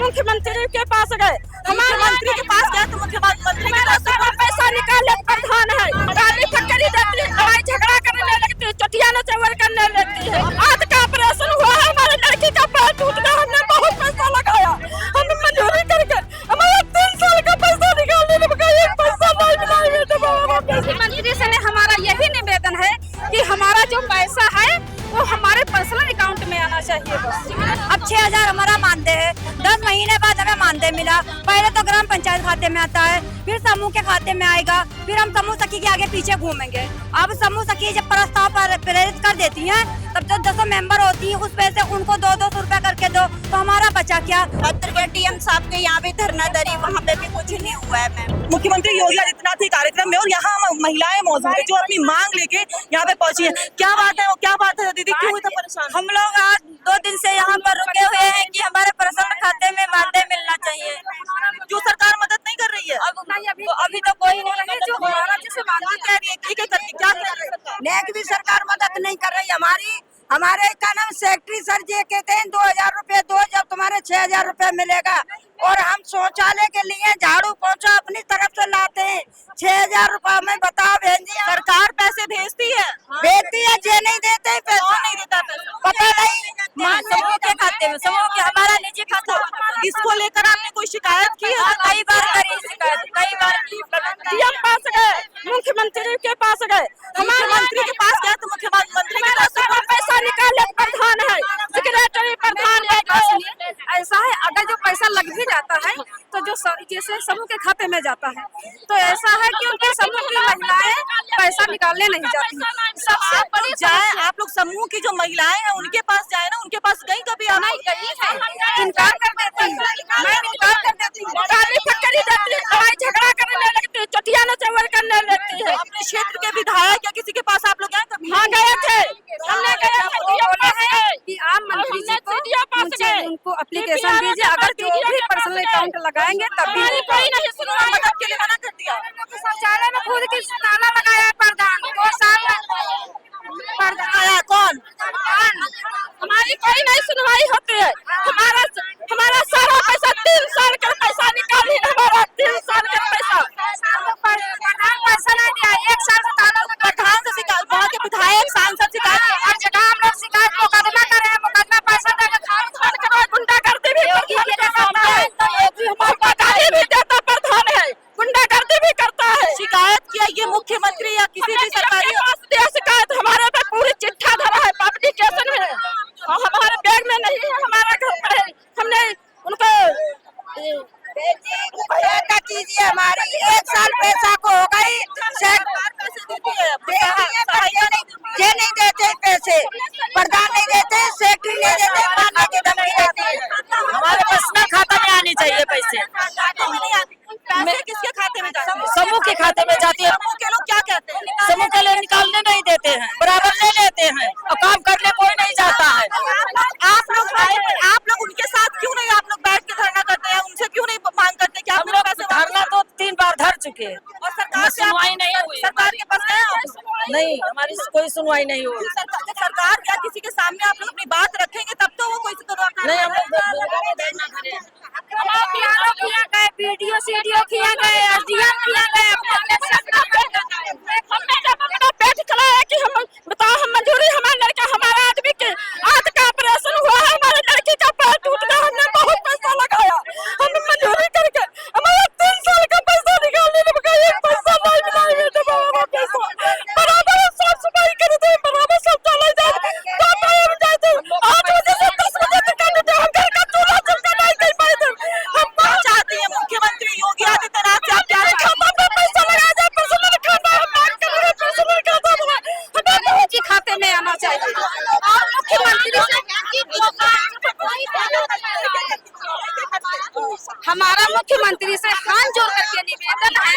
मुख्यमंत्री के पास गए, मुख्यमंत्री के पास गए तो मुख्यमंत्री के पास पैसा निकाले प्रधान है, गाली फटकरी देती है, लड़ाई झगड़ा करने लगती है, चटिया न चवर करने लगती है। आज का ऑपरेशन हुआ है, हमारे लड़की का पैर टूट गया, हमने बहुत पैसा लगाया, हमने मजदूरी करके हमारा 3 साल का पैसा निकालने लगा, एक पैसा नहीं मिला। मुख्यमंत्री से हमारा यही निवेदन है कि हमारा जो पैसा है वो हमारे पर्सनल अकाउंट में आना चाहिए बस। अब 6000 हमारा मानदेय है, 10 महीने बाद हमें मानदेय मिला। पहले तो ग्राम पंचायत खाते में आता है, फिर समूह के खाते में आएगा, फिर हम समूह सखी के आगे पीछे घूमेंगे। अब समूह सखी जब प्रस्ताव पर प्रेरित कर देती है, तब जो 200 मेंबर होती है उस पैसे उनको 200 रुपया करके दो, तो हमारा बचा क्या। डीएम साहब के यहाँ भी धरना दरी, वहाँ पे भी कुछ नहीं हुआ है मैम। मुख्यमंत्री योगी आदित्यनाथ के कार्यक्रम में और यहाँ महिलाएं मौजूद है जो अपनी मांग लेके यहाँ पे पहुंची है। क्या बात है, वो क्या बात है दीदी, क्यों इतना परेशान? हम लोग आज 2 दिन से यहाँ पर रुके हुए हैं कि हमारे पर्सनल खाते में मानदेय मिलना चाहिए। जो सरकार मदद नहीं कर रही है, अभी तो कोई नहीं है जो हमारा जिसे मानदेय कह रही है कि क्या कह रही है? नेक भी सरकार मदद नहीं कर रही हमारे का नाम सेक्रेटरी सर जी कहते हैं 2000 रुपए दो, जब तुम्हारे 6000 रुपए मिलेगा। और हम शौचालय के लिए झाड़ू पोछा अपनी तरफ से लाते हैं, 6000 रुपए में बताओ बहन जी। सरकार पैसे भेजती है, जे नहीं देते पैसा नहीं देता पैसा, पता नहीं। समूह के खाते में, समूह के हमारा निजी खाता। इसको लेकर आपने कोई शिकायत की है? कई बार करी शिकायत, कई बार। डीएम पास गए, मुख्यमंत्री के पास गए, मुख्यमंत्री के पास गए तो मुख्यमंत्री के पास पैसा निकाले प्रधान है, सेक्रेटरी प्रधान है। ऐसा है, अगर जो पैसा लग भी जाता है तो जो जैसे समूह के खाते में जाता है, तो ऐसा है कि उनके समूह की महिलाएं पैसा निकालने नहीं जाती। सबसे बड़ी जाए, आप लोग समूह की जो महिलाएं हैं उनके पास जाए ना, उनके पास गई कभी? आप इनकार कर देती हूँ, मैं इनकार कर देती हूँ, गाली फटकरी देती है, लड़ाई झगड़ा करने लगती है, चटिया न चवर करने लगती है। अपने क्षेत्र के विधायक या किसी के पास आप लोग गए कभी? हाँ गए थे, हमने गए थे, बोला है कि आप मंत्री जी को उनको एप्लीकेशन दीजिए, अगर जो भी पर्सनल अकाउंट लगाएंगे तभी। कोई नहीं सुना, मदद के लिए मना कर दिया। शौचालय में खुद की ताला लगाया प्रधान 2 साल आया कौन? हमारी कोई नहीं सुनवाई होती है। हमारा सारा पैसा 3 साल का पैसा निकाली, हमारा 3 साल का पैसा पैसा नहीं दिया, 1 साल से ताला लगा। प्रधान से शिकायत, वहाँ के विधायक सांसद शिकायत, हर जगह हम लोग शिकायत मुकदमा कर रहे हैं, मुकदमा पैसा देकर गुंडागर्दी भी देता प्रधान है, गुंडागर्दी भी करता है। शिकायत किया ये मुख्यमंत्री या किसी भी सरकारी शिकायत हमारे पे पूरी चिट्ठा धरा है पब्लिकेशन में, हमारे बैग में नहीं है, हमारा घर पे है। हमने उनको कीजिए, हमारी 1 साल पैसा को हो गई, ये नहीं देते पैसे, प्रधान नहीं देते, सेक्रेटरी नहीं देते, मारने की धमकी देती है। हमारे पर्सनल खाता में आने चाहिए पैसे। पैसे किसके खाते में जाते हैं? समूह के खाते में जाती है। समूह के लोग क्या कहते हैं? समूह के लिए निकालने नहीं देते हैं, बराबर ले लेते हैं और काम करने कोई नहीं जाता है। आप लोग उनके साथ क्यों नहीं, आप लोग बैठ के धरना करते हैं, उनसे क्यों नहीं मांग करते कि आप लोग पैसे? धरना तो 3 बार धर चुके हैं और सरकार से सुनवाई नहीं हुई। सरकार के पास गए आप? नहीं, हमारी कोई सुनवाई नहीं हुई। सरकार या किसी के सामने आप लोग अपनी बात रखेंगे तब तो वो कोई नहीं, हम वीडियो सीडियो किया गए, एसडीएम किया गए, हमने जब अपना पेट चलाया कि हम बताओ, हम मंजूरी, हमारे लड़का, हमारा आदमी के आज का ऑपरेशन हुआ है, हमारे लड़की का पैर टूट गया, हमने बहुत पैसा लगाया, हम मंजूरी करके हमारा 3 साल का पैसा निकालने लगा, एक पैसा नहीं मिला। पैसा बराबर साफ सफाई करते, बराबर शौचालय जाते, 8 बजे से 10 बजे तक हम घर का चूल्हा चलता नहीं दे पाए थे। हम चाहती है मुख्यमंत्री योगी आदित्यनाथ से आप क्या खाता पे पैसा लगाया जाए, पर्सनल खाता, हम बात कर रहे हैं पर्सनल खाता, हमें निजी खाते में आना चाहिए। और मुख्यमंत्री हमारा मुख्यमंत्री से हाथ जोड़ करके निवेदन है,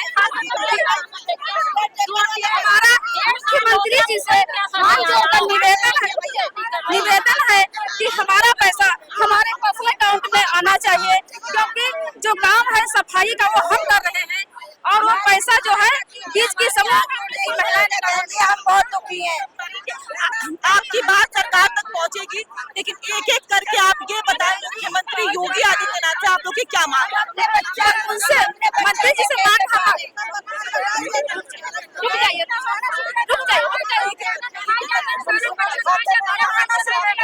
हमारा मुख्यमंत्री जी से हाथ जोड़कर निवेदन है कि हमारा पैसा हमारे पर्सनल अकाउंट में आना चाहिए, क्योंकि जो काम है सफाई का वो हम कर रहे हैं और वो पैसा जो है बीच की समूह महिलाएं ने कह दिया, हम बहुत दुखी हैं। आपकी बात सरकार तक पहुंचेगी, लेकिन एक एक करके आप ये बताएं मुख्यमंत्री योगी आदित्यनाथ से आप लोग की क्या मांग है? उनसे मंत्री जी से मांग रुक जाइए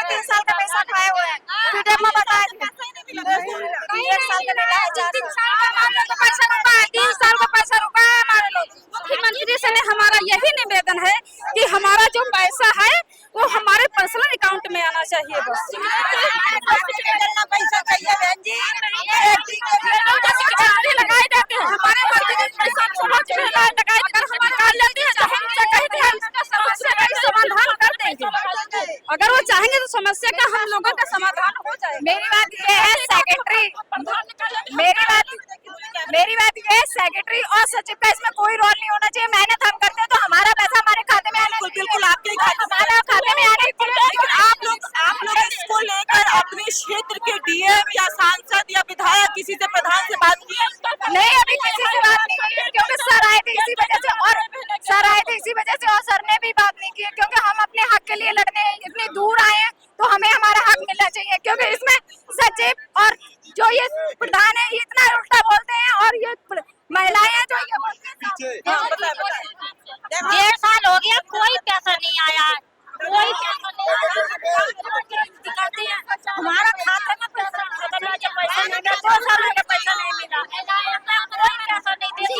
3 साल का पैसा खाए हुए हैं। पीडीएम में बताया 1 साल का मिला है, 3 साल का हमारे को पैसा रुका है, 3 साल का पैसा रुका है हमारे लोग। मुख्यमंत्री से हमारा यही निवेदन है कि हमारा जो पैसा है वो हमारे पर्सनल अकाउंट में आना चाहिए बस। पैसा चाहिए बहन जी। लगाए जाते हैं हमारे मंत्री पैसा लगाए कर हमारे कर लेते हैं तो हम से कहते हैं समस्या का समाधान कर देंगे। अगर वो चाहेंगे तो समस्या का हम लोगों का समाधान हो जाएगा। मेरी बात ये है सेक्रेटरी, मेरी बात ये है सेक्रेटरी और सचिव का इसमें कोई रोल नहीं होना चाहिए। मेहनत हम करते हैं तो हमारा पैसा हमारे खाते में आना चाहिए। बिल्कुल आपके खाते में हमारे खाते में आना चाहिए। लेकिन आप लोग इसको लेकर अपने क्षेत्र के डीएम या सांसद या विधायक किसी से प्रधान से बात की? नहीं, अभी किसी से बात नहीं की क्योंकि सर आए थे इसी वजह से और सर ने भी बात नहीं की क्योंकि हम अपने हक के लिए लड़ने इतनी दूर आए हैं तो हमें हमारा हक मिलना चाहिए। क्योंकि इसमें सचिव और जो ये प्रधान है इतना उल्टा बोलते हैं और ये महिलाएं हैं जो ये बोलते हैं। 1.5 साल हो गया कोई पैसा नहीं आया, कोई पैसा नहीं आया। हमारा खाते में पैसा नहीं मिला, 2 साल का पैसा नहीं मिला, कोई पैसा नहीं दिया।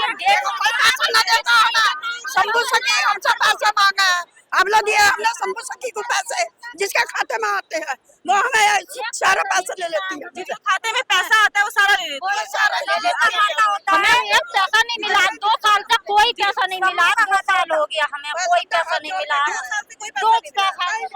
शंभू सखी हमसे पैसे मांगा है। हम लोग ये हमने शंभू सखी को पैसे जिसके खाते में आते हैं वो हमें सारा पैसा ले लेती है। जिसके खाते में पैसा आता है वो सारा ले लेती है। हमें एक पैसा नहीं मिला, 2 साल तक कोई पैसा नहीं मिला। 2 साल हो गया हमें कोई पैसा नहीं मिला।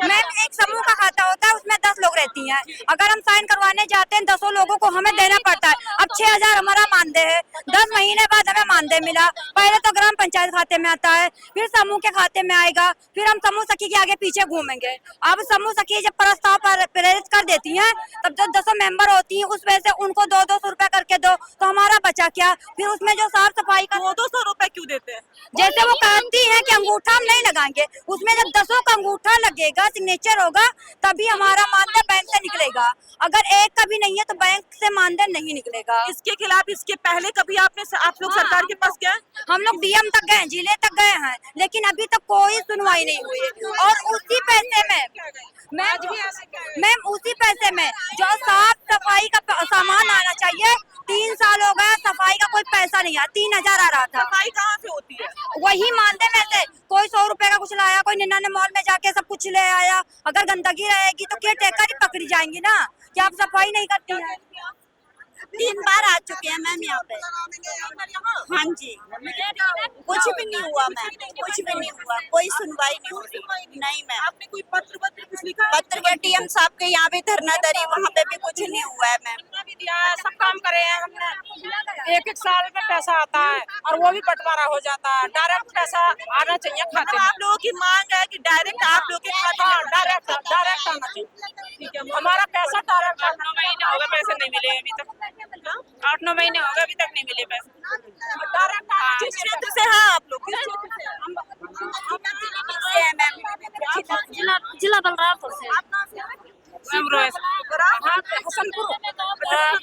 मैम एक समूह का खाता होता है उसमें 10 लोग रहती हैं। अगर हम साइन करवाने जाते हैं 10 लोगों को हमें देना पड़ता है। अब 6,000 हमारा मानदेय है, 10 महीने बाद हमें मानदेय मिला। पहले तो ग्राम पंचायत खाते में आता है, फिर समूह के खाते में आएगा, फिर हम समूह सखी के आगे पीछे घूमेंगे। अब समूह सखी जब प्रस्ताव प्रेरित कर देती हैं तब जो 10 मेंबर होती हैं उस वजह से उनको 200 रुपए करके दो तो हमारा बचा क्या। फिर उसमें जो साफ सफाई का 200 रुपए क्यों देते हैं? जैसे वो कहती है कि अंगूठा हम नहीं लगाएंगे, उसमें जब 10 का अंगूठा लगेगा सिग्नेचर होगा तभी हमारा मानदेय बैंक से निकलेगा। अगर एक का भी नहीं है तो बैंक से मानदेय नहीं निकलेगा। इसके खिलाफ इसके पहले कभी आप लोग सरकार के पास गए? हम लोग डीएम तक गए, जिले तक गए हैं, लेकिन अभी तक कोई सुनवाई नहीं हुई। और उसी पैसे में मैम उसी पैसे में जो साफ सफाई का सामान आना चाहिए 3 साल हो गए सफाई का कोई पैसा नहीं आया। 3,000 आ रहा था। सफाई कहाँ से होती है? वही मानदेय में से कोई 100 रुपए का कुछ लाया, कोई 99 मॉल में जाके सब कुछ ले आया। अगर गंदगी रहेगी तो केयर टेकर ही पकड़ी जाएंगी ना कि आप सफाई नहीं करती है। 3 बार आ चुके हैं मैम यहाँ पे। हाँ जी, कुछ भी नहीं हुआ मैम, कुछ भी नहीं हुआ, कोई सुनवाई नहीं हो रही। नहीं मैम। आपने कोई पत्र कुछ लिखा? पत्र के डीएम साहब के यहाँ भी धरना दरी, वहाँ पे भी कुछ नहीं हुआ है मैम। सब काम करे हैं हमने। 1-1 साल में पैसा आता है और वो भी बंटवारा हो जाता है। डायरेक्ट पैसा आना चाहिए खाते में। आप लोगों की मांग है कि डायरेक्ट आप लोग के खाते में डायरेक्ट आना चाहिए। हमारा पैसा डायरेक्ट 8-9 महीने हो गए पैसे नहीं मिले अभी तक। 8-9 महीने हो गए अभी तक नहीं मिले पैसे। डायरेक्ट किस क्षेत्र से हैं आप लोग? जिला बलरामपुर से। हसनपुर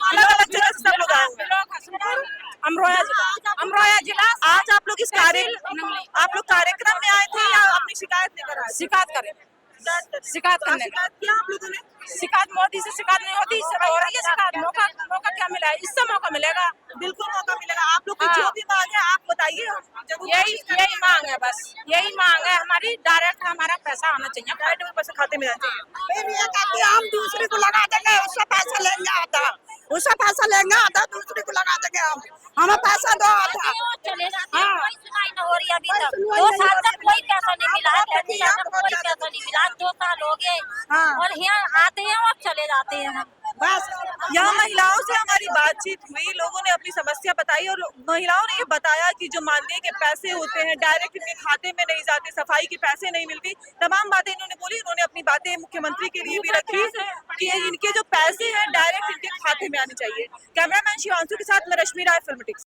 अलग-अलग जगह से सब लोग आए हुए हैं। अमरोहा जिला। आज आप लोग कार्यक्रम में आए थे या अपनी शिकायत लेकर आए? शिकायत करने शिकायत किया आप लोगों ने? शिकायत मोदी से शिकायत नहीं होती, इससे हो रही है शिकायत। मौका क्या मिला है? इससे मौका मिलेगा। बिल्कुल मौका मिलेगा। आप लोग की जो भी मांग है आप बताइए। यही मांग है, बस यही मांग है हमारी। डायरेक्ट हमारा पैसा आना चाहिए, पैसे खाते में जाना चाहिए। फिर ये कहते हैं हम दूसरे को लगा देंगे, उससे पैसा लेंगे आधा, उससे पैसा लेंगे आधा, दूसरे को लगा देंगे हम, हमें पैसा दो आधा। चले जाते हैं, कोई सुनवाई नहीं हो रही अभी तक। 2 साल तक कोई पैसा नहीं मिला है, कोई पैसा नहीं मिला। 2 साल हो गए और यहाँ आते हैं और चले जाते हैं हम। बस यहाँ महिलाओं से हमारी बातचीत हुई, लोगों ने अपनी समस्या बताई और महिलाओं ने ये बताया कि जो मानदेय के पैसे होते हैं डायरेक्ट इनके खाते में नहीं जाते, सफाई के पैसे नहीं मिलती, तमाम बातें इन्होंने बोली। इन्होंने अपनी बातें मुख्यमंत्री के लिए भी रखी कि इनके जो पैसे हैं डायरेक्ट इनके खाते में आने चाहिए। कैमरामैन शिवांशु के साथ मैं रश्मि राय, फिल्म टिक्स।